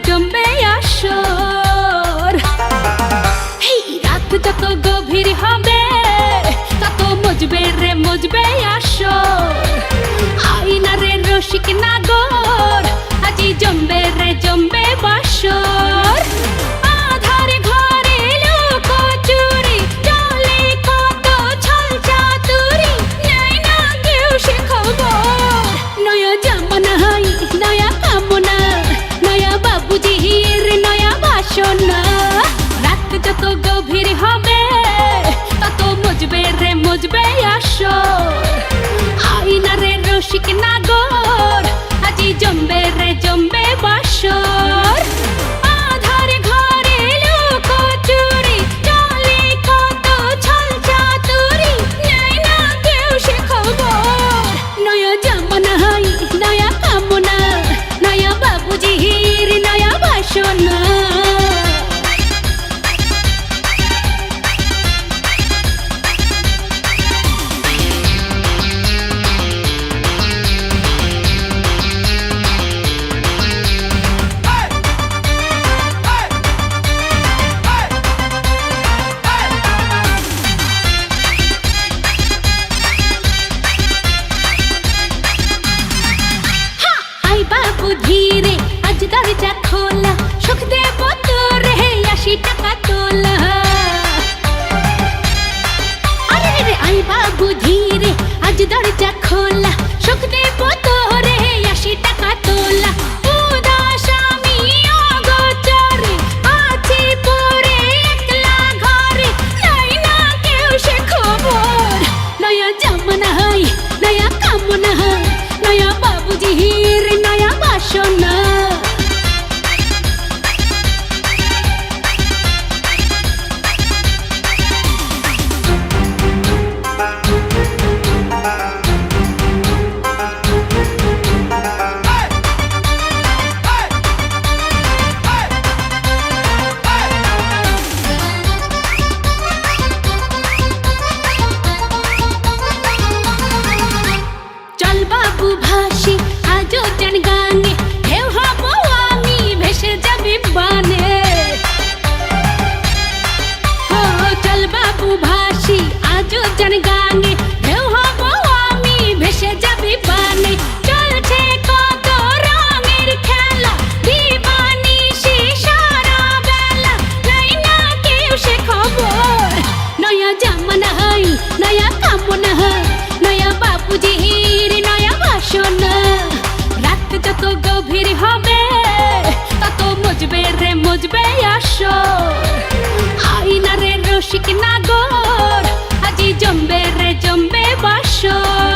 জমবে আসর। এই রাত যত গভীর হবে তত মজবে রে মজবে আসর। আইনা রে রসিক নাগর আজি জমবে রে জমবে বাসর। আধার ঘরে লোক চুরি চলে কত ছল চাতুরি, নেয় না কেউ সে খবর। নয়া জামানায় নয়া কামনা, নয়া বাবুজির নয়া বাসনা। রাত যত গভীর হবে তত মজবে রে মজবে আসর। আইনা রে রসিক নাগর আজি জমবে রে জমবে বাসর। আধার ঘরে লোক চুরি চলে কত ছল চাতুরি, নেয় না কেউ সে খবর। নয়া জামানায় নয়া কামনা, নয়া বাবুজির নয়া বাসনা। বাবু ধীরে আজ দরজা খোলা, সুখ দেব তোরে ৮০ টাকা তোলা। আরে রে আই বাবু ধীরে আজ দরজা খোলা, সুখ দেব তোরে ৮০ টাকা তোলা। উদাস আমি অগোচরে আছি পড়ে একলা ঘরে, নাই না কেউ সে খবর। নয়া জামানায় নয়া কামনা, নয়া বাবুজির নয়া বাসনা। চল বাবু ভাসি আজও জান গানে, ঢেউ হব আমি ভেসে যাবি বানে। ও চল বাবু ভাসি আজও জান গানে, ঢেউ হব আমি ভেসে যাবি বানে। চলছে কত রঙের খেলা, দিবানিশি সারা বেলা, নাই না কেউ সে খবর। নয়া জামানায় নয়া কামনা, নয়া বাবুজির নয়া বাসনা। রাত যত গভীর হবে তত মজবে রে মজবে আসর। আইনা রে রসিক নাগর